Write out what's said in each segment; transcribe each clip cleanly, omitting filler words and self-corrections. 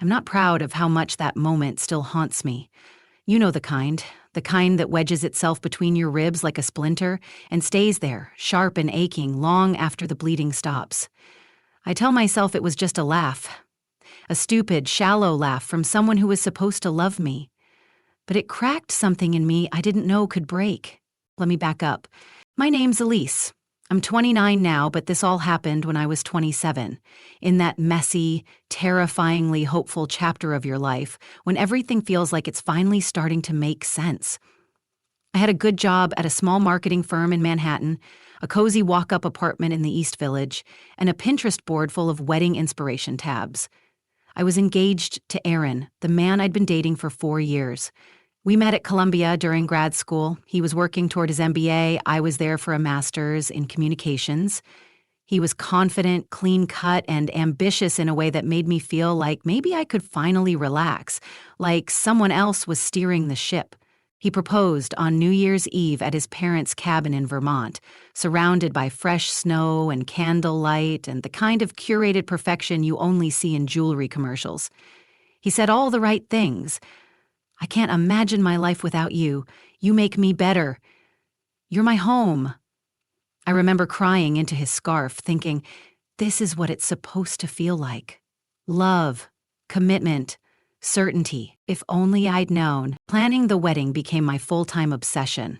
I'm not proud of how much that moment still haunts me. You know the kind that wedges itself between your ribs like a splinter and stays there, sharp and aching, long after the bleeding stops. I tell myself it was just a laugh, a stupid, shallow laugh from someone who was supposed to love me. But it cracked something in me I didn't know could break. Let me back up. My name's Elise. I'm 29 now, but this all happened when I was 27, in that messy, terrifyingly hopeful chapter of your life when everything feels like it's finally starting to make sense. I had a good job at a small marketing firm in Manhattan, a cozy walk-up apartment in the East Village, and a Pinterest board full of wedding inspiration tabs. I was engaged to Aaron, the man I'd been dating for 4 years. We met at Columbia during grad school. He was working toward his MBA. I was there for a master's in communications. He was confident, clean-cut, and ambitious in a way that made me feel like maybe I could finally relax, like someone else was steering the ship. He proposed on New Year's Eve at his parents' cabin in Vermont, surrounded by fresh snow and candlelight and the kind of curated perfection you only see in jewelry commercials. He said all the right things. I can't imagine my life without you. You make me better. You're my home. I remember crying into his scarf, thinking, this is what it's supposed to feel like. Love, commitment, certainty. If only I'd known. Planning the wedding became my full-time obsession.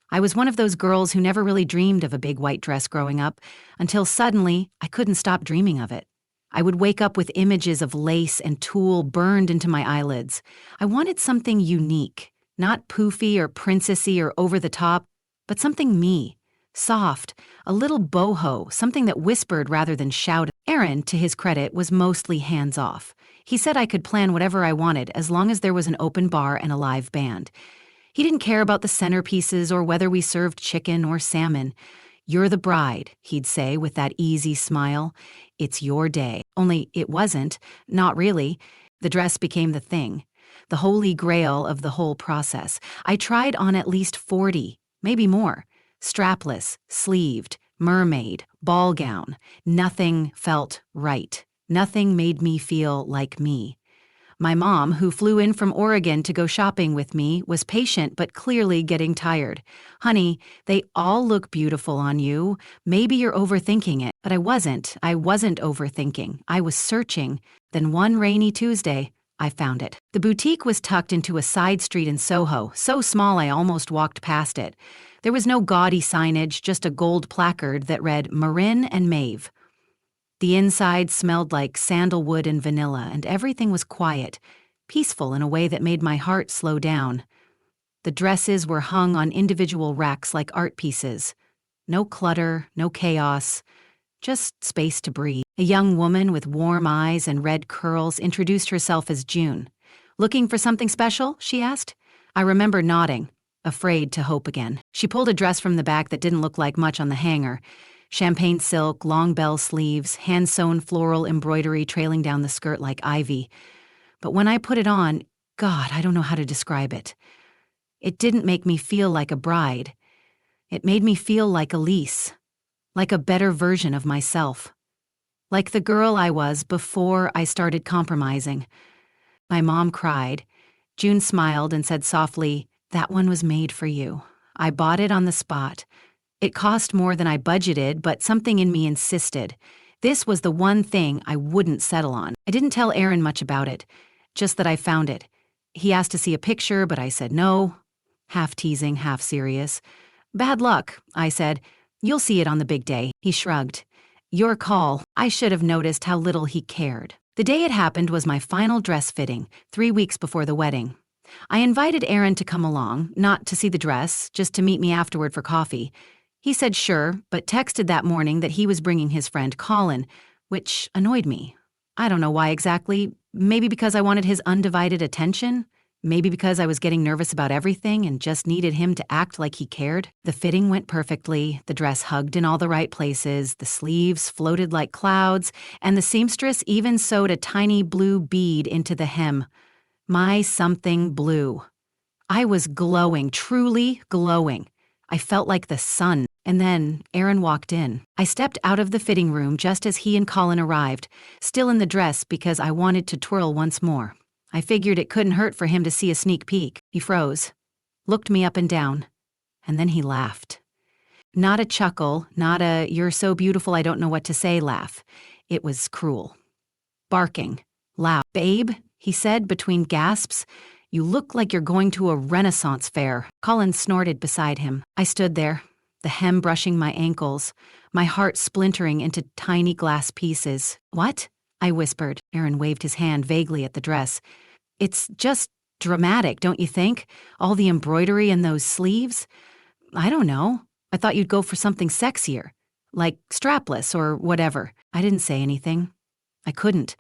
I was one of those girls who never really dreamed of a big white dress growing up, until suddenly I couldn't stop dreaming of it. I would wake up with images of lace and tulle burned into my eyelids. I wanted something unique, not poofy or princessy or over the top, but something me, soft, a little boho, something that whispered rather than shouted. Aaron, to his credit, was mostly hands-off. He said I could plan whatever I wanted as long as there was an open bar and a live band. He didn't care about the centerpieces or whether we served chicken or salmon. You're the bride, he'd say with that easy smile. It's your day. Only it wasn't. Not really. The dress became the thing, the holy grail of the whole process. I tried on at least 40, maybe more. Strapless, sleeved, mermaid, ball gown. Nothing felt right. Nothing made me feel like me. My mom, who flew in from Oregon to go shopping with me, was patient but clearly getting tired. Honey, they all look beautiful on you. Maybe you're overthinking it. But I wasn't. I wasn't overthinking. I was searching. Then one rainy Tuesday, I found it. The boutique was tucked into a side street in Soho, so small I almost walked past it. There was no gaudy signage, just a gold placard that read Marin and Maeve. The inside smelled like sandalwood and vanilla, and everything was quiet, peaceful in a way that made my heart slow down. The dresses were hung on individual racks like art pieces. No clutter, no chaos, just space to breathe. A young woman with warm eyes and red curls introduced herself as June. "Looking for something special?" she asked. I remember nodding, afraid to hope again. She pulled a dress from the back that didn't look like much on the hanger. Champagne silk, long bell sleeves, hand-sewn floral embroidery trailing down the skirt like ivy. But when I put it on, God, I don't know how to describe it. It didn't make me feel like a bride. It made me feel like Elise, like a better version of myself, like the girl I was before I started compromising. My mom cried. June smiled and said softly, "That one was made for you. I bought it on the spot. It cost more than I budgeted, but something in me insisted. This was the one thing I wouldn't settle on." I didn't tell Aaron much about it, just that I found it. He asked to see a picture, but I said no, half teasing, half serious. "Bad luck," I said. "You'll see it on the big day." He shrugged. "Your call." I should have noticed how little he cared. The day it happened was my final dress fitting, 3 weeks before the wedding. I invited Aaron to come along, not to see the dress, just to meet me afterward for coffee. He said sure, but texted that morning that he was bringing his friend Colin, which annoyed me. I don't know why exactly. Maybe because I wanted his undivided attention. Maybe because I was getting nervous about everything and just needed him to act like he cared. The fitting went perfectly, the dress hugged in all the right places, the sleeves floated like clouds, and the seamstress even sewed a tiny blue bead into the hem. My something blue. I was glowing, truly glowing. I felt like the sun. And then Aaron walked in. I stepped out of the fitting room just as he and Colin arrived, still in the dress because I wanted to twirl once more. I figured it couldn't hurt for him to see a sneak peek. He froze, looked me up and down, and then he laughed. Not a chuckle, not a "you're so beautiful I don't know what to say" laugh. It was cruel. Barking. Loud. "Babe," he said between gasps, "you look like you're going to a Renaissance fair." Colin snorted beside him. I stood there, the hem brushing my ankles, my heart splintering into tiny glass pieces. "What?" I whispered. Aaron waved his hand vaguely at the dress. "It's just dramatic, don't you think? All the embroidery and those sleeves?" "I don't know. I thought you'd go for something sexier, like strapless or whatever." I didn't say anything. I couldn't.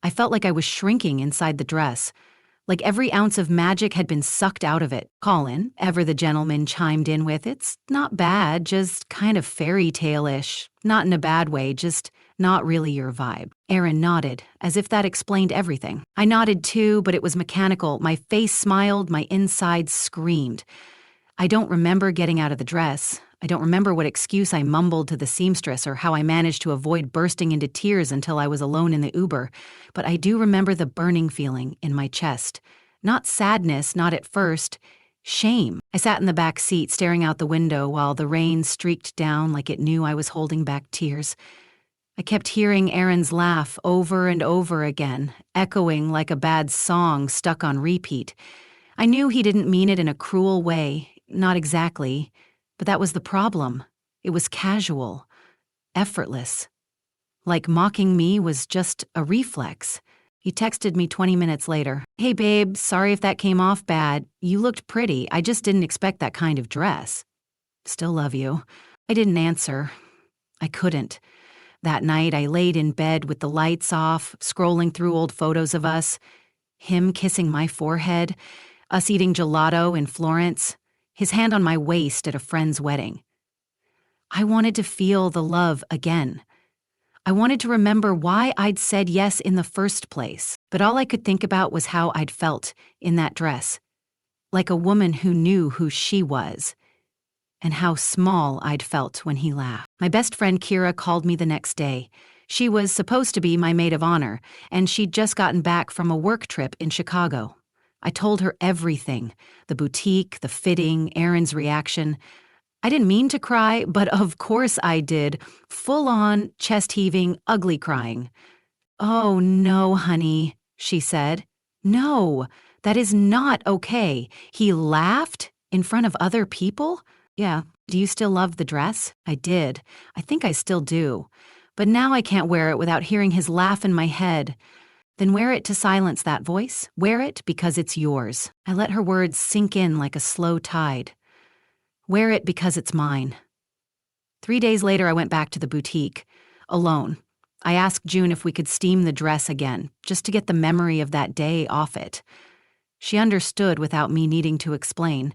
I felt like I was shrinking inside the dress, like every ounce of magic had been sucked out of it. Colin, ever the gentleman, chimed in with, "It's not bad, just kind of fairy tale-ish. Not in a bad way, just not really your vibe." Aaron nodded, as if that explained everything. I nodded too, but it was mechanical. My face smiled, my insides screamed. I don't remember getting out of the dress. I don't remember what excuse I mumbled to the seamstress or how I managed to avoid bursting into tears until I was alone in the Uber, but I do remember the burning feeling in my chest. Not sadness, not at first. Shame. I sat in the back seat staring out the window while the rain streaked down like it knew I was holding back tears. I kept hearing Aaron's laugh over and over again, echoing like a bad song stuck on repeat. I knew he didn't mean it in a cruel way, not exactly, but that was the problem. It was casual, effortless. Like mocking me was just a reflex. He texted me 20 minutes later. "Hey babe, sorry if that came off bad. You looked pretty. I just didn't expect that kind of dress. Still love you." I didn't answer. I couldn't. That night I laid in bed with the lights off, scrolling through old photos of us. Him kissing my forehead, us eating gelato in Florence, his hand on my waist at a friend's wedding. I wanted to feel the love again. I wanted to remember why I'd said yes in the first place, but all I could think about was how I'd felt in that dress, like a woman who knew who she was, and how small I'd felt when he laughed. My best friend Kira called me the next day. She was supposed to be my maid of honor, and she'd just gotten back from a work trip in Chicago. I told her everything, the boutique, the fitting, Aaron's reaction. I didn't mean to cry, but of course I did, full-on, chest-heaving, ugly crying. "Oh no, honey," she said. "No, that is not okay. He laughed in front of other people?" "Yeah, do you still love the dress?" I did. I think I still do. But now I can't wear it without hearing his laugh in my head. "Then wear it to silence that voice. Wear it because it's yours." I let her words sink in like a slow tide. "Wear it because it's mine." 3 days later, I went back to the boutique, alone. I asked June if we could steam the dress again, just to get the memory of that day off it. She understood without me needing to explain.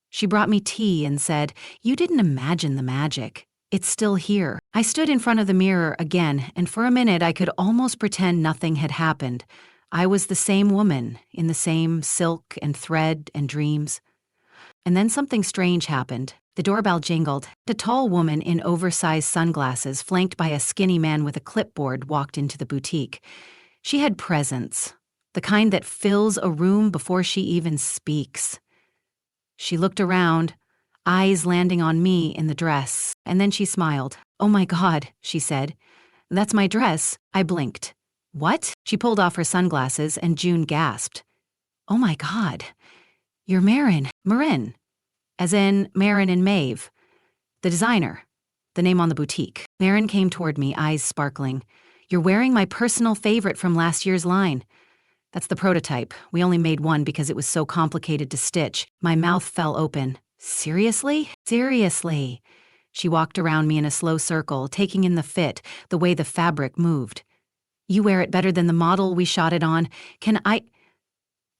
She brought me tea and said, "You didn't imagine the magic. It's still here." I stood in front of the mirror again, and for a minute I could almost pretend nothing had happened. I was the same woman, in the same silk and thread and dreams. And then something strange happened. The doorbell jingled. A tall woman in oversized sunglasses, flanked by a skinny man with a clipboard, walked into the boutique. She had presence, the kind that fills a room before she even speaks. She looked around, eyes landing on me in the dress, and then she smiled. "Oh my God," she said. "That's my dress." I blinked. "What?" She pulled off her sunglasses, and June gasped. "Oh my God, you're Marin, as in Marin and Maeve, the designer, the name on the boutique." Marin came toward me, eyes sparkling. "You're wearing my personal favorite from last year's line. That's the prototype. We only made one because it was so complicated to stitch." My mouth fell open. "Seriously?" "Seriously." She walked around me in a slow circle, taking in the fit, the way the fabric moved. "You wear it better than the model we shot it on.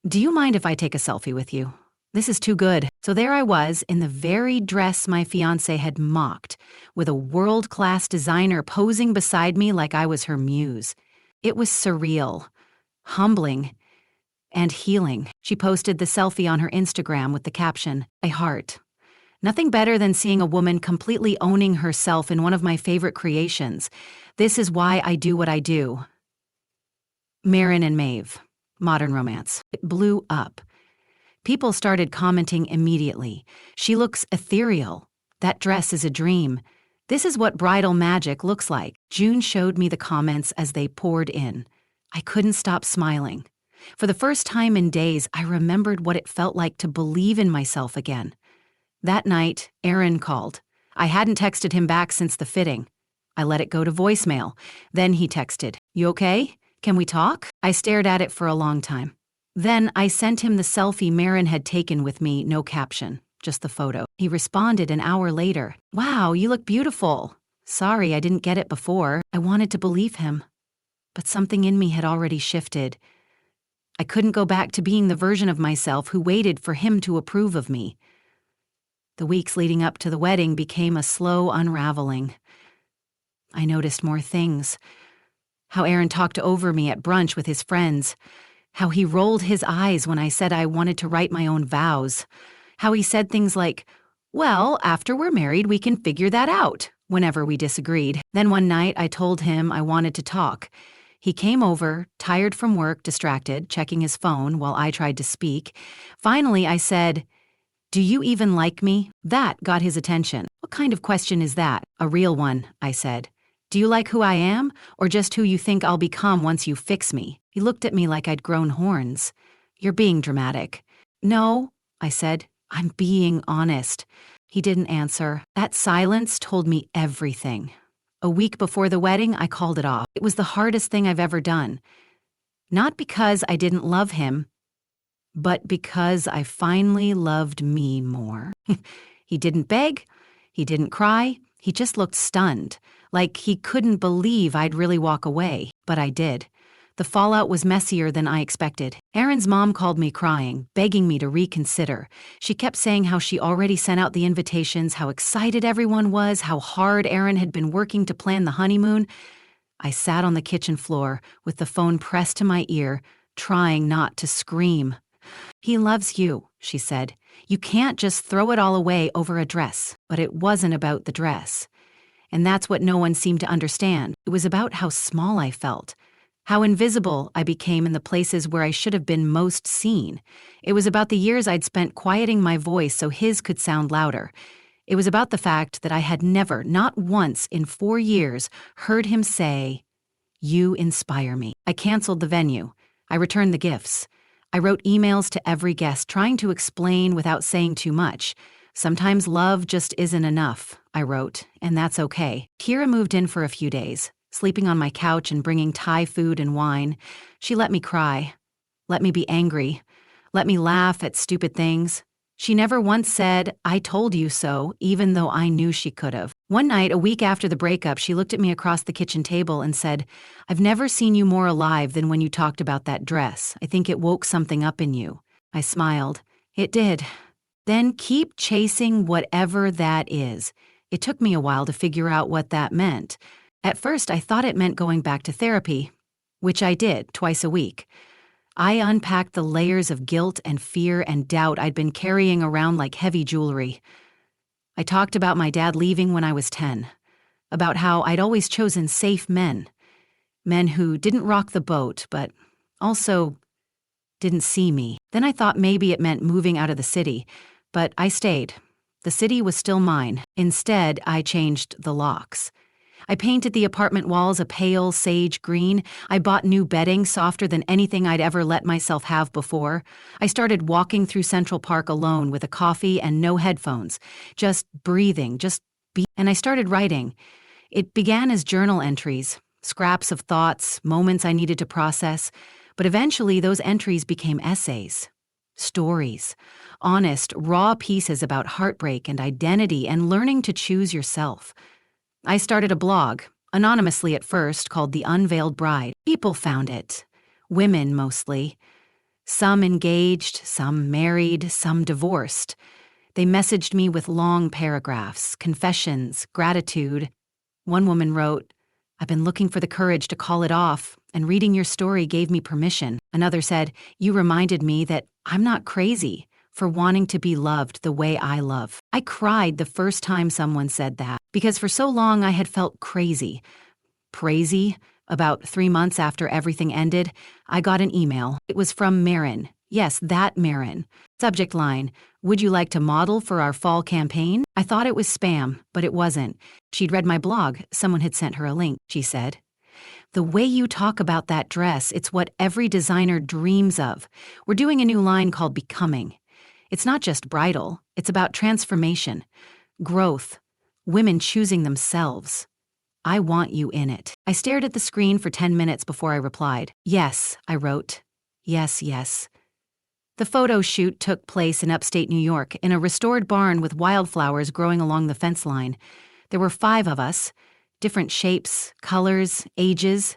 Do you mind if I take a selfie with you? This is too good." So there I was, in the very dress my fiancé had mocked, with a world-class designer posing beside me like I was her muse. It was surreal, humbling, and healing. She posted the selfie on her Instagram with the caption, "My heart. Nothing better than seeing a woman completely owning herself in one of my favorite creations. This is why I do what I do. Marin and Maeve. Modern romance. It blew up. People started commenting immediately. She looks ethereal. That dress is a dream. This is what bridal magic looks like. June showed me the comments as they poured in. I couldn't stop smiling. For the first time in days, I remembered what it felt like to believe in myself again. That night, Aaron called. I hadn't texted him back since the fitting. I let it go to voicemail. Then he texted, "You okay? Can we talk?" I stared at it for a long time. Then I sent him the selfie Marin had taken with me, no caption, just the photo. He responded an hour later. "Wow, you look beautiful. Sorry I didn't get it before." I wanted to believe him. But something in me had already shifted. I couldn't go back to being the version of myself who waited for him to approve of me. The weeks leading up to the wedding became a slow unraveling. I noticed more things. How Aaron talked over me at brunch with his friends. How he rolled his eyes when I said I wanted to write my own vows. How he said things like, "Well, after we're married, we can figure that out," whenever we disagreed. Then one night, I told him I wanted to talk. He came over, tired from work, distracted, checking his phone while I tried to speak. Finally, I said, "Do you even like me?" That got his attention. "What kind of question is that?" "A real one," I said. "Do you like who I am, or just who you think I'll become once you fix me?" He looked at me like I'd grown horns. "You're being dramatic." "No," I said. "I'm being honest." He didn't answer. That silence told me everything. A week before the wedding, I called it off. It was the hardest thing I've ever done. Not because I didn't love him, but because I finally loved me more. He didn't beg. He didn't cry. He just looked stunned, like he couldn't believe I'd really walk away. But I did. The fallout was messier than I expected. Aaron's mom called me crying, begging me to reconsider. She kept saying how she already sent out the invitations, how excited everyone was, how hard Aaron had been working to plan the honeymoon. I sat on the kitchen floor with the phone pressed to my ear, trying not to scream. "He loves you," she said. "You can't just throw it all away over a dress." But it wasn't about the dress. And that's what no one seemed to understand. It was about how small I felt. How invisible I became in the places where I should have been most seen. It was about the years I'd spent quieting my voice so his could sound louder. It was about the fact that I had never, not once in 4 years, heard him say, "You inspire me." I canceled the venue. I returned the gifts. I wrote emails to every guest, trying to explain without saying too much. "Sometimes love just isn't enough," I wrote, "and that's okay." Kira moved in for a few days, sleeping on my couch and bringing Thai food and wine. She let me cry, let me be angry, let me laugh at stupid things. She never once said, "I told you so," even though I knew she could have. One night, a week after the breakup, she looked at me across the kitchen table and said, "I've never seen you more alive than when you talked about that dress. I think it woke something up in you." I smiled. "It did." "Then keep chasing whatever that is." It took me a while to figure out what that meant. At first, I thought it meant going back to therapy, which I did twice a week. I unpacked the layers of guilt and fear and doubt I'd been carrying around like heavy jewelry. I talked about my dad leaving when I was 10, about how I'd always chosen safe men who didn't rock the boat, but also didn't see me. Then I thought maybe it meant moving out of the city, but I stayed. The city was still mine. Instead, I changed the locks. I painted the apartment walls a pale sage green. I bought new bedding softer than anything I'd ever let myself have before. I started walking through Central Park alone with a coffee and no headphones, just breathing, and I started writing. It began as journal entries, scraps of thoughts, moments I needed to process, but eventually those entries became essays, stories, honest, raw pieces about heartbreak and identity and learning to choose yourself. I started a blog, anonymously at first, called The Unveiled Bride. People found it. Women, mostly. Some engaged, some married, some divorced. They messaged me with long paragraphs, confessions, gratitude. One woman wrote, "I've been looking for the courage to call it off, and reading your story gave me permission." Another said, "You reminded me that I'm not crazy. for wanting to be loved the way I love. I cried the first time someone said that, because for so long I had felt crazy. Crazy? About 3 months after everything ended, I got an email. It was from Marin. Yes, that Marin. Subject line, "Would you like to model for our fall campaign?" I thought it was spam, but it wasn't. She'd read my blog. Someone had sent her a link, she said. "The way you talk about that dress, it's what every designer dreams of. We're doing a new line called Becoming. It's not just bridal, it's about transformation, growth, women choosing themselves. I want you in it." I stared at the screen for 10 minutes before I replied. "Yes," I wrote. "Yes, yes." The photo shoot took place in upstate New York in a restored barn with wildflowers growing along the fence line. There were 5 of us, different shapes, colors, ages.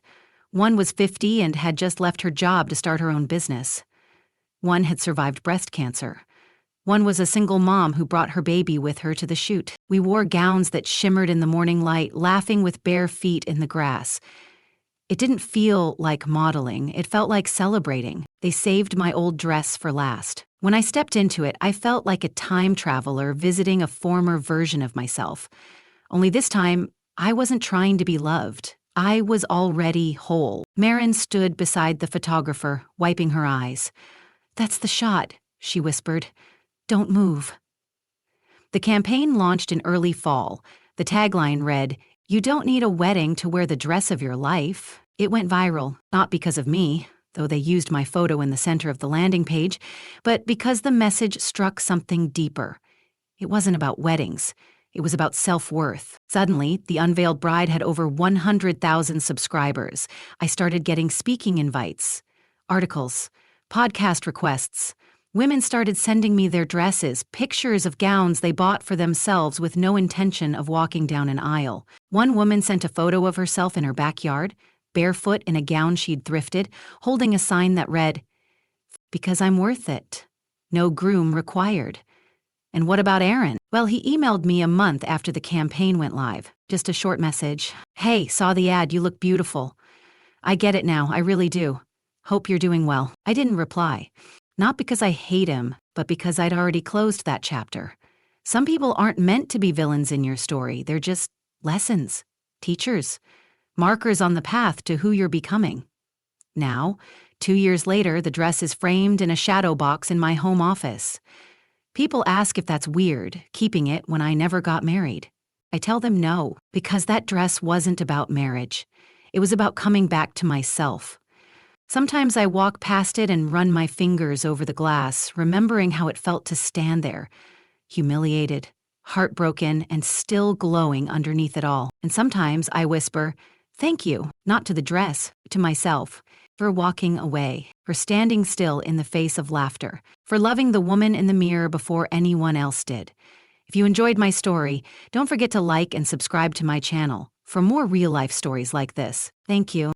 One was 50 and had just left her job to start her own business. One had survived breast cancer. One was a single mom who brought her baby with her to the shoot. We wore gowns that shimmered in the morning light, laughing with bare feet in the grass. It didn't feel like modeling, it felt like celebrating. They saved my old dress for last. When I stepped into it, I felt like a time traveler visiting a former version of myself. Only this time, I wasn't trying to be loved. I was already whole. Marin stood beside the photographer, wiping her eyes. "That's the shot," she whispered. "Don't move." The campaign launched in early fall. The tagline read, "You don't need a wedding to wear the dress of your life." It went viral, not because of me, though they used my photo in the center of the landing page, but because the message struck something deeper. It wasn't about weddings. It was about self-worth. Suddenly, the unveiled bride had over 100,000 subscribers. I started getting speaking invites, articles, podcast requests. Women started sending me their dresses, pictures of gowns they bought for themselves with no intention of walking down an aisle. One woman sent a photo of herself in her backyard, barefoot in a gown she'd thrifted, holding a sign that read, "Because I'm worth it. No groom required." And what about Aaron? Well, he emailed me a month after the campaign went live. Just a short message. "Hey, saw the ad, you look beautiful. I get it now, I really do. Hope you're doing well." I didn't reply. Not because I hate him, but because I'd already closed that chapter. Some people aren't meant to be villains in your story. They're just lessons, teachers, markers on the path to who you're becoming. Now, 2 years later, the dress is framed in a shadow box in my home office. People ask if that's weird, keeping it when I never got married. I tell them no, because that dress wasn't about marriage. It was about coming back to myself. Sometimes I walk past it and run my fingers over the glass, remembering how it felt to stand there, humiliated, heartbroken, and still glowing underneath it all. And sometimes I whisper, "Thank you," not to the dress, to myself, for walking away, for standing still in the face of laughter, for loving the woman in the mirror before anyone else did. If you enjoyed my story, don't forget to like and subscribe to my channel for more real-life stories like this. Thank you.